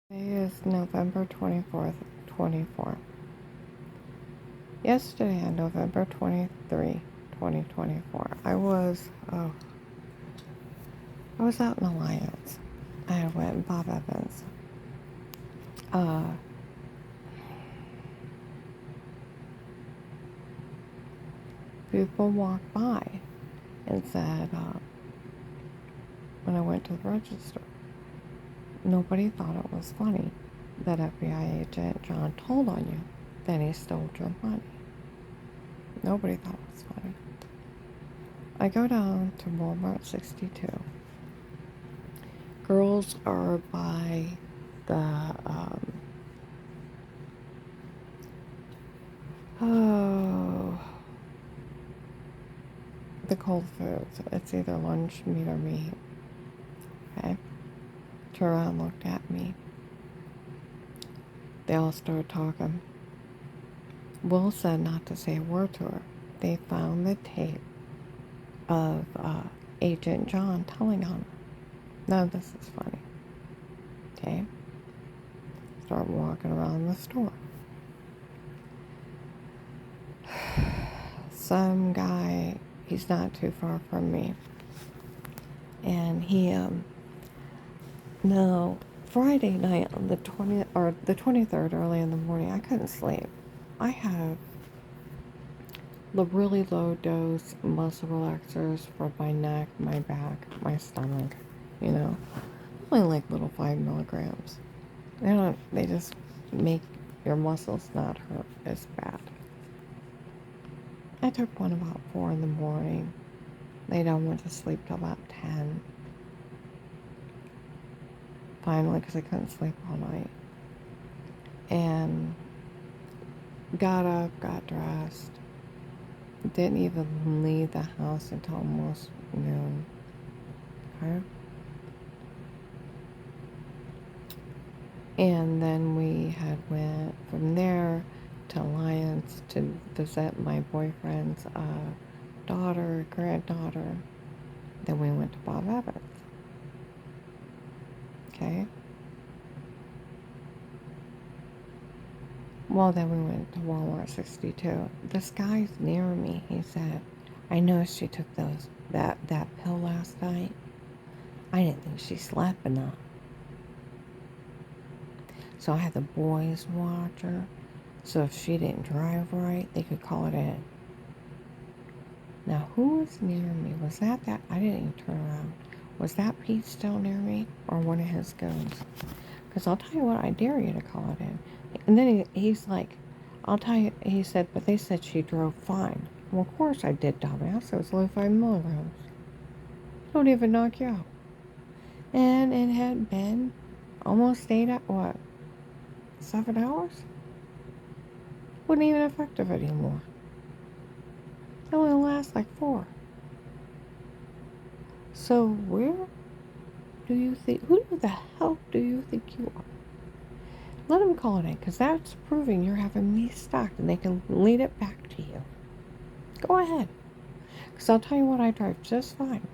Today is November 24th, 24. Yesterday on November 23, 2024, I was out in Alliance. I went in Bob Evans. People walked by and said, when I went to the register, nobody thought it was funny that FBI agent John told on you that he stole your money. Nobody thought it was funny. I go down to Walmart 62. Girls are by the the cold foods. It's either lunch, meat, or meat. Okay. Turned around, looked at me. They all started talking. Will said not to say a word to her. They found the tape of Agent John telling on her. None of this is funny. Okay? Start walking around the store. Some guy, he's not too far from me. And he, no, Friday night on the 20th, or the 23rd, early in the morning, I couldn't sleep. I have the really low dose muscle relaxers for my neck, my back, my stomach, you know, only like little 5 milligrams. They just make your muscles not hurt as bad. I took one about 4 in the morning. Laid down, went to sleep till about 10. Finally, because I couldn't sleep all night. And got up, got dressed. Didn't even leave the house until almost noon. Okay? And then we had went from there to Alliance to visit my boyfriend's granddaughter. Then we went to Bob Evans. Okay? Well, then we went to Walmart 62. This guy's near me. He said, I know she took that pill last night. I didn't think she slept enough. So I had the boys watch her. So if she didn't drive right, they could call it in. Now, who was near me? Was that? I didn't even turn around. Was that Pete still near me? Or one of his goons? Because I'll tell you what, I dare you to call it in. And then he's like, I'll tell you, he said, but they said she drove fine. Well, of course I did, dumbass. It was only 5 milligrams. Don't even knock you out. And it had been almost 7 hours? Wasn't even effective anymore. It only lasts like 4. So who the hell do you think you are? Let them call it in, because that's proving you're having me stocked and they can lead it back to you. Go ahead. Because I'll tell you what, I drive just fine.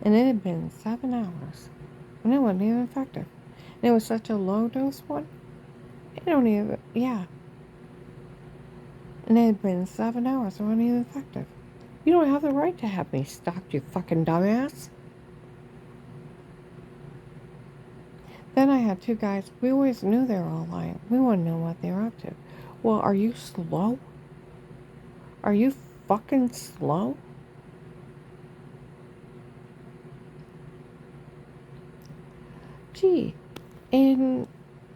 And it had been 7 hours. And it wasn't even effective. And it was such a low dose one. And it had been 7 hours. It wasn't even effective. You don't have the right to have me stocked, you fucking dumbass. Then I had 2 guys. We always knew they were all lying. We want to know what they were up to. Well, are you slow? Are you fucking slow? Gee, in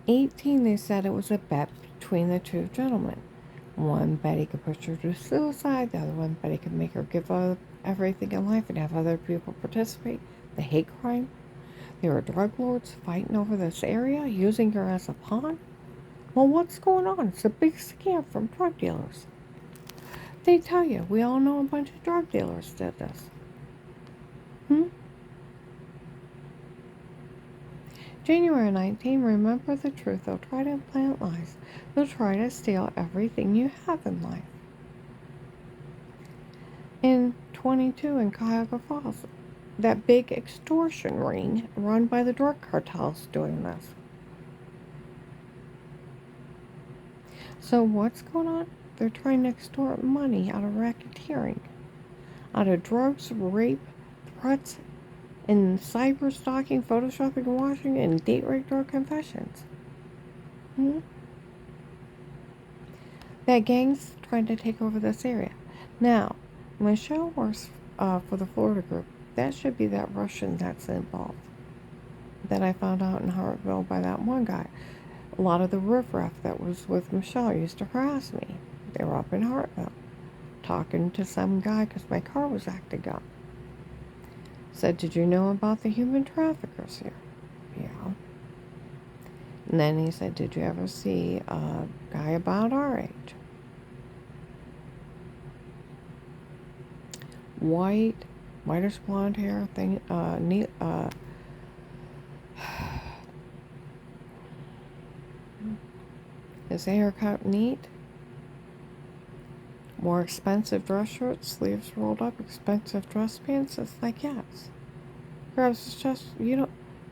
18 they said it was a bet between the 2 gentlemen. One bet he could push her to suicide. The other one bet he could make her give up everything in life and have other people participate. The hate crime. There were drug lords fighting over this area, using her as a pawn. Well, what's going on? It's a big scam from drug dealers. They tell you, we all know a bunch of drug dealers did this. January 19, remember the truth. They'll try to implant lies. They'll try to steal everything you have in life. In 22 in Cuyahoga Falls, that big extortion ring run by the drug cartels doing this. So what's going on? They're trying to extort money out of racketeering, out of drugs, rape, threats, and cyber stalking, photoshopping, and washing, and date rape drug confessions. That gang's trying to take over this area. Now, Michelle works for the Florida group. That should be that Russian that's involved. That I found out in Hartville by that one guy. A lot of the riffraff that was with Michelle used to harass me. They were up in Hartville, talking to some guy because my car was acting up. Said, did you know about the human traffickers here? Yeah. And then he said, did you ever see a guy about our age? Whitish blonde hair, his haircut neat, more expensive dress shirts, sleeves rolled up, expensive dress pants. It's like, yes. Grabs his chest. You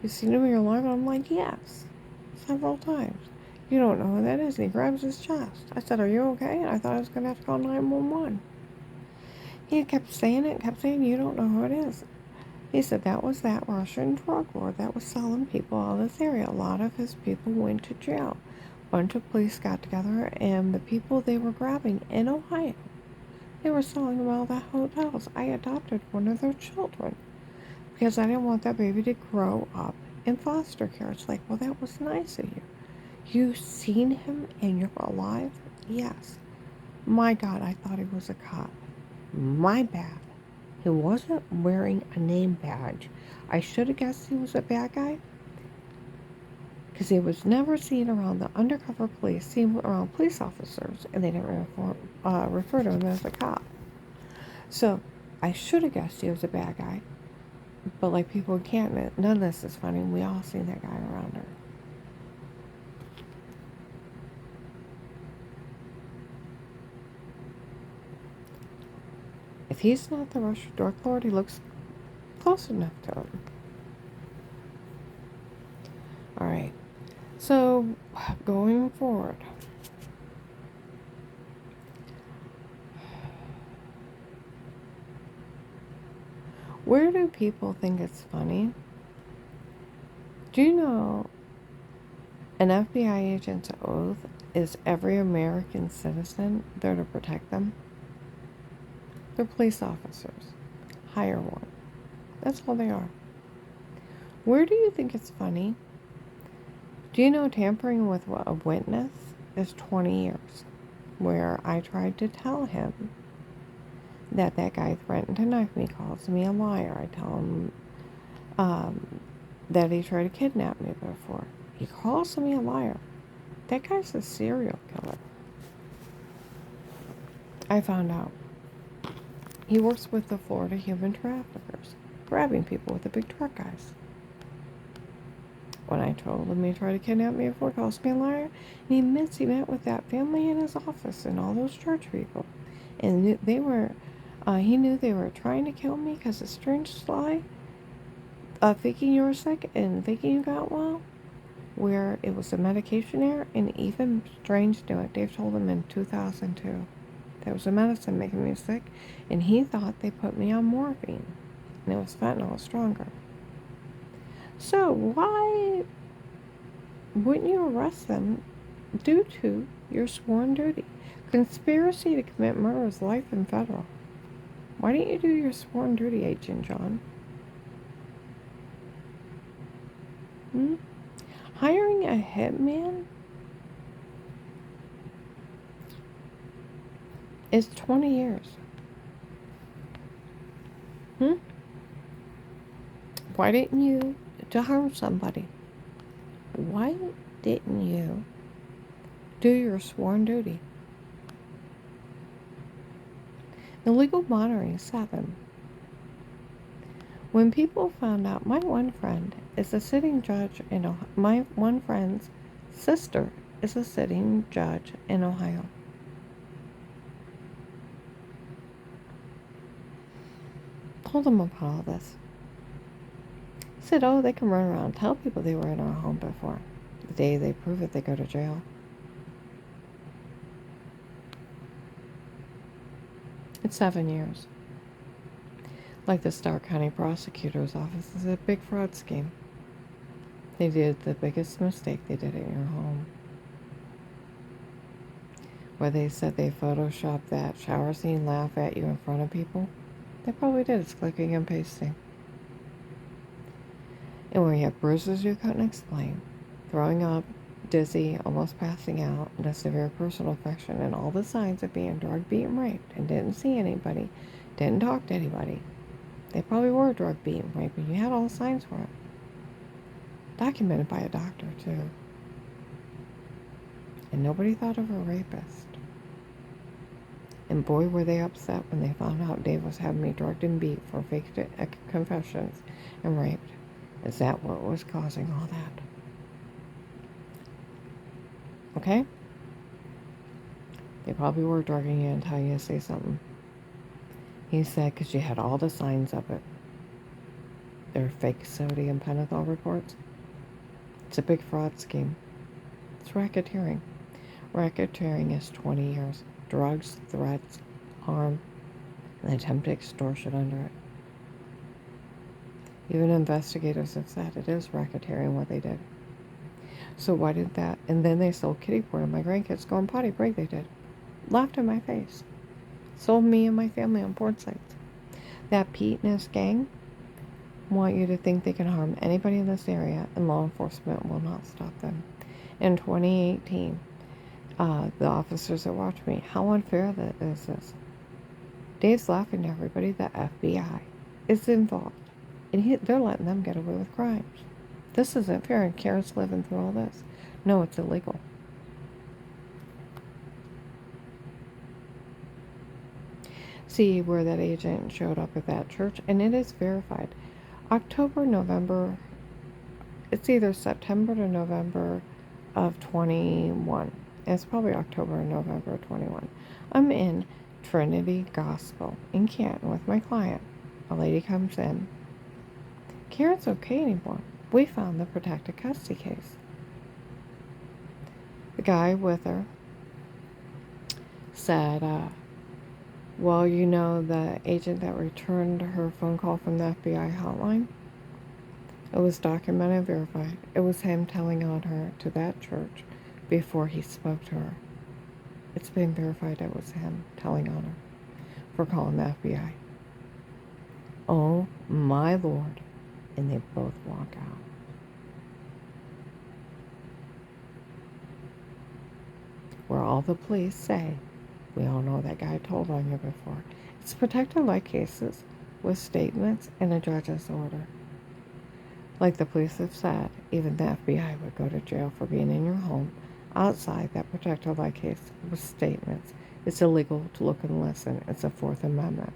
seen him in your life? I'm like, yes, several times. You don't know who that is. And he grabs his chest. I said, are you okay? And I thought I was going to have to call 911. He kept saying you don't know who it is. He said that was that Russian drug lord that was selling people out of this area. A lot of his people went to jail. A bunch of police got together, and the people they were grabbing in Ohio, they were selling them out of the hotels. I adopted one of their children because I didn't want that baby to grow up in foster care. It's like, well, that was nice of you. You seen him and you're alive? Yes. My God, I thought he was a cop. My bad. He wasn't wearing a name badge. I should have guessed he was a bad guy because he was never seen around the undercover police, seen around police officers, and they didn't refer to him as a cop. So I should have guessed he was a bad guy. But like people in Canton, none of this is funny. We all seen that guy around her. If he's not the Russian drug lord, he looks close enough to him. Alright, so going forward. Where do people think it's funny? Do you know an FBI agent's oath is every American citizen there to protect them? They're police officers. Hire one. That's all they are. Where do you think it's funny? Do you know tampering with a witness is 20 years? Where I tried to tell him that guy threatened to knife me, calls me a liar. I tell him that he tried to kidnap me before. He calls me a liar. That guy's a serial killer. I found out. He works with the Florida human traffickers, grabbing people with the big truck guys. When I told him he tried to kidnap me before, calls me a liar, he admits he met with that family in his office and all those church people. And he knew they were trying to kill me because of strange lie, thinking you were sick and thinking you got well, where it was a medication error, and even Strange knew it. Dave told him in 2002. There was a medicine making me sick, and he thought they put me on morphine, and it was fentanyl stronger. So why wouldn't you arrest them due to your sworn duty? Conspiracy to commit murder is life in federal. Why didn't you do your sworn duty, Agent John? Hiring a hitman is 20 years. Why didn't you, to harm somebody, why didn't you do your sworn duty? Illegal monitoring 7. When people found out, my one friend is a sitting judge in Ohio. My one friend's sister is a sitting judge in Ohio. Told them about all this. Said, oh, they can run around and tell people they were in our home before. The day they prove it, they go to jail. It's 7 years. Like the Stark County Prosecutor's Office is a big fraud scheme. They did the biggest mistake they did in your home. Where they said they photoshopped that shower scene laugh at you in front of people. They probably did. It's clicking and pasting. And where you have bruises you couldn't explain, throwing up, dizzy, almost passing out, and a severe personal infection, and all the signs of being drugged, beaten, raped, and didn't see anybody, didn't talk to anybody. They probably were drugged, beaten, raped, and you had all the signs for it. Documented by a doctor, too. And nobody thought of a rapist. And boy, were they upset when they found out Dave was having me drugged and beat for fake confessions and raped. Is that what was causing all that? Okay? They probably were drugging you and telling you to say something. He said, because you had all the signs of it. They're fake sodium pentothal reports. It's a big fraud scheme. It's racketeering. Racketeering is 20 years. Drugs, threats, harm, and attempted extortion under it. Even investigators have said it is racketeering what they did. So why did that? And then they sold kiddie porn and my grandkids go on potty break. They did. Laughed in my face. Sold me and my family on porn sites. That Pete and his gang want you to think they can harm anybody in this area, and law enforcement will not stop them. In 2018, the officers that watched me, how unfair is this? Dave's laughing to everybody. The FBI is involved. And they're letting them get away with crimes. This isn't fair, and Karen's living through all this. No, it's illegal. See where that agent showed up at that church, and it is verified. October, November, it's either September to November of 21. It's probably October or November of 21. I'm in Trinity Gospel in Canton with my client. A lady comes in. Karen's okay anymore. We found the protected custody case. The guy with her said, well, you know, the agent that returned her phone call from the FBI hotline, it was documented and verified. It was him telling on her to that church before he spoke to her. It's been verified it was him telling on her for calling the FBI. Oh, my Lord. And they both walk out. Where all the police say, we all know that guy told on you before. It's protected like cases with statements and a judge's order. Like the police have said, even the FBI would go to jail for being in your home outside that protected like case with statements. It's illegal to look and listen. It's a Fourth Amendment.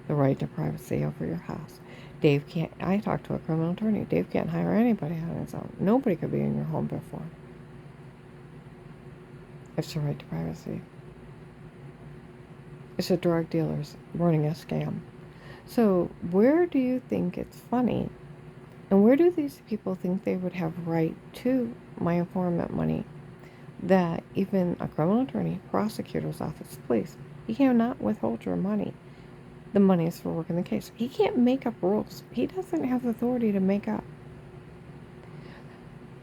The right to privacy over your house. Dave can't, I talked to a criminal attorney. Dave can't hire anybody on his own. Nobody could be in your home before. It's the right to privacy. It's the drug dealers running a scam. So where do you think it's funny? And where do these people think they would have right to my informant money? That even a criminal attorney, prosecutor's office, police, he cannot withhold your money. The money is for working the case. He can't make up rules. He doesn't have the authority to make up.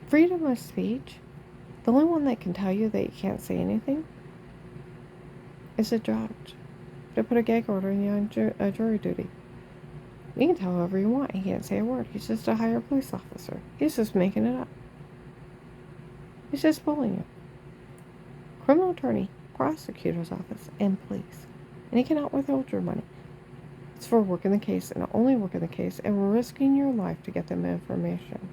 Freedom of speech, the only one that can tell you that you can't say anything is a judge. To put a gag order in you on jury duty. You can tell whoever you want. He can't say a word. He's just a hired police officer. He's just making it up. He's just bullying you. Criminal attorney, prosecutor's office, and police. And he cannot withhold your money. It's for working the case and only working the case and risking your life to get them information.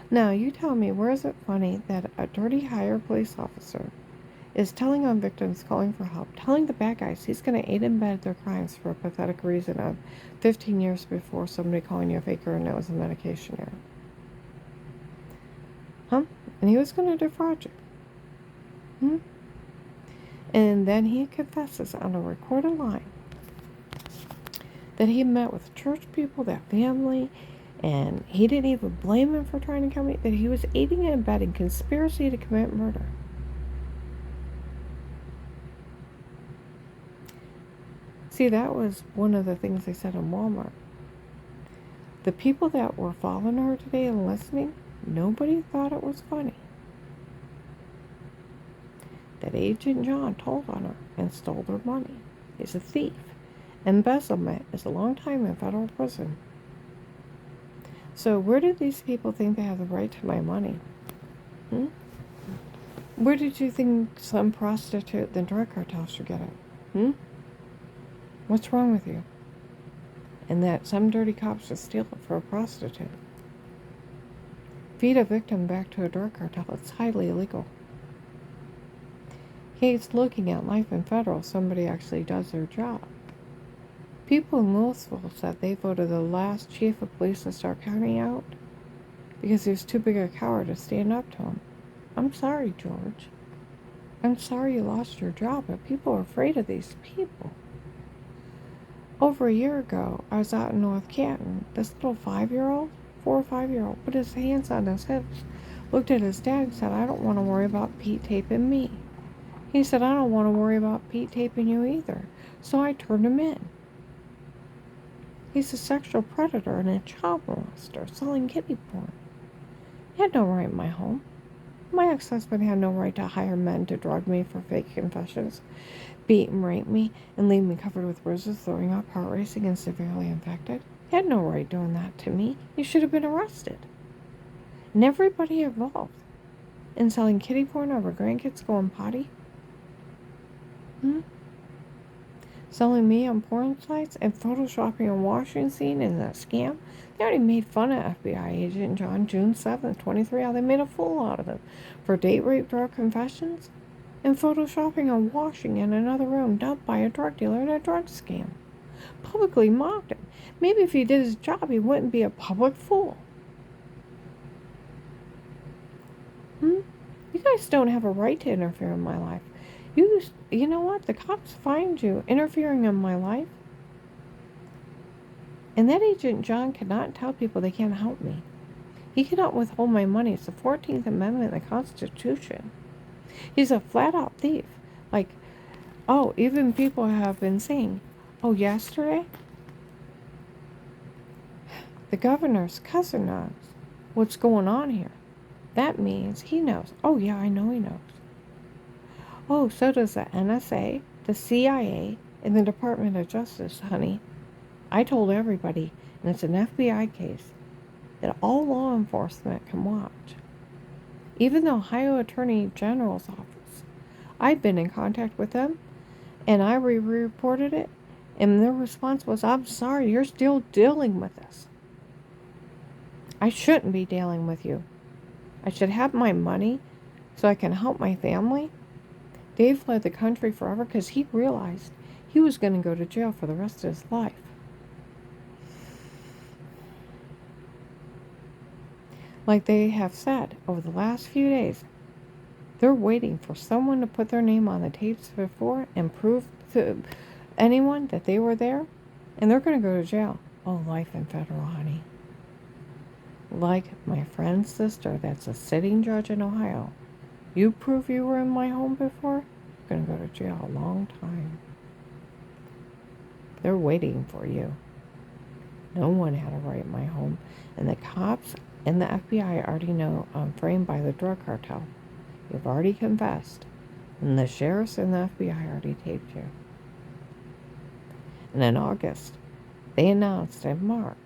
Now, you tell me, where is it funny that a dirty hired police officer is telling on victims, calling for help, telling the bad guys he's going to aid and abet their crimes for a pathetic reason of 15 years before somebody calling you a faker and it was a medication error? Huh? And he was going to defraud you. And then he confesses on a recorded line that he met with church people, that family, And he didn't even blame him for trying to kill me, that he was aiding and abetting conspiracy to commit murder. See, that was one of the things they said in Walmart. The people that were following her today and listening, nobody thought it was funny that Agent John told on her and stole their money. He's a thief. Embezzlement is a long time in federal prison. So where do these people think they have the right to my money? Where did you think some prostitute in the drug cartel should get it? What's wrong with you? And that some dirty cops should steal it for a prostitute. Feed a victim back to a drug cartel. It's highly illegal. He's looking at life in federal. Somebody actually does their job. People in Louisville said they voted the last chief of police of Stark County out because he was too big a coward to stand up to him. I'm sorry, George. I'm sorry you lost your job, but people are afraid of these people. Over a year ago, I was out in North Canton. This little 4 or 5-year-old, put his hands on his hips, looked at his dad and said, I don't want to worry about Pete taping me. He said, I don't want to worry about Pete taping you either. So I turned him in. He's a sexual predator and a child molester selling kiddie porn. He had no right in my home. My ex-husband had no right to hire men to drug me for fake confessions, beat and rape me, and leave me covered with bruises, throwing up, heart racing, and severely infected. He had no right doing that to me. He should have been arrested. And everybody involved in selling kiddie porn over grandkids going potty. Selling me on porn sites and photoshopping a washing scene in that scam. They already made fun of FBI agent John June 7th, 23. How they made a fool out of him for date rape drug confessions and photoshopping a washing in another room dumped by a drug dealer in a drug scam. Publicly mocked him. Maybe if he did his job, he wouldn't be a public fool. You guys don't have a right to interfere in my life. You know what? The cops find you interfering in my life. And that Agent John cannot tell people they can't help me. He cannot withhold my money. It's the 14th Amendment of the Constitution. He's a flat-out thief. Even people have been saying, yesterday, the governor's cousin knows what's going on here. That means he knows. Oh, yeah, I know he knows. Oh, so does the NSA, the CIA, and the Department of Justice, honey. I told everybody, and it's an FBI case, that all law enforcement can watch. Even the Ohio Attorney General's office. I've been in contact with them, and I reported it, and their response was, I'm sorry, you're still dealing with this. I shouldn't be dealing with you. I should have my money so I can help my family. Dave fled the country forever because he realized he was going to go to jail for the rest of his life. Like they have said over the last few days, they're waiting for someone to put their name on the tapes before and prove to anyone that they were there, and they're going to go to jail. Oh, life in federal, honey. Like my friend's sister that's a sitting judge in Ohio. You prove you were in my home before, you're going to go to jail a long time. They're waiting for you. No one had a right in my home. And the cops and the FBI already know I'm framed by the drug cartel. You've already confessed. And the sheriffs and the FBI already taped you. And in August, they announced in March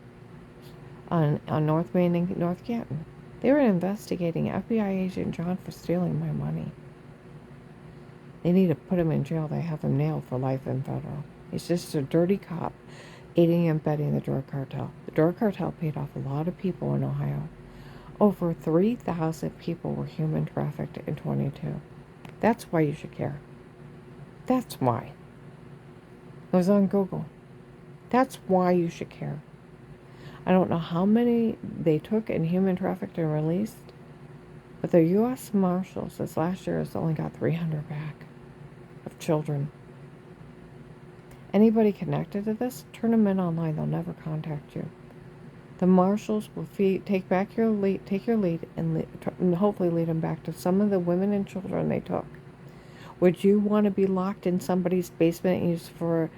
on North Main and North Canton, they were investigating FBI agent John for stealing my money. They need to put him in jail. They have him nailed for life in federal. He's just a dirty cop aiding and abetting the drug cartel. The drug cartel paid off a lot of people in Ohio. Over 3,000 people were human trafficked in 22. That's why you should care. That's why. It was on Google. That's why you should care. I don't know how many they took and human trafficked and released, but the U.S. Marshals this last year has only got 300 back of children. Anybody connected to this, turn them in online. They'll never contact you. The marshals will take your lead, and hopefully lead them back to some of the women and children they took. Would you want to be locked in somebody's basement and used for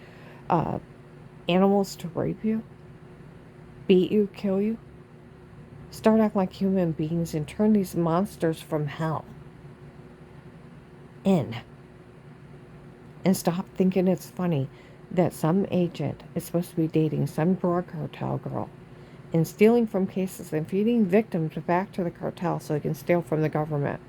animals to rape you, beat you, kill you? Start acting like human beings and turn these monsters from hell in. And stop thinking it's funny that some agent is supposed to be dating some drug cartel girl and stealing from cases and feeding victims back to the cartel so he can steal from the government.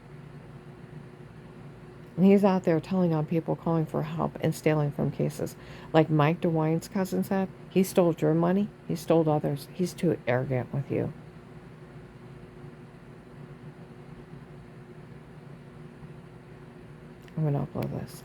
And he's out there telling on people, calling for help, and stealing from cases. Like Mike DeWine's cousin said, he stole your money, he stole others. He's too arrogant with you. I'm going to upload this.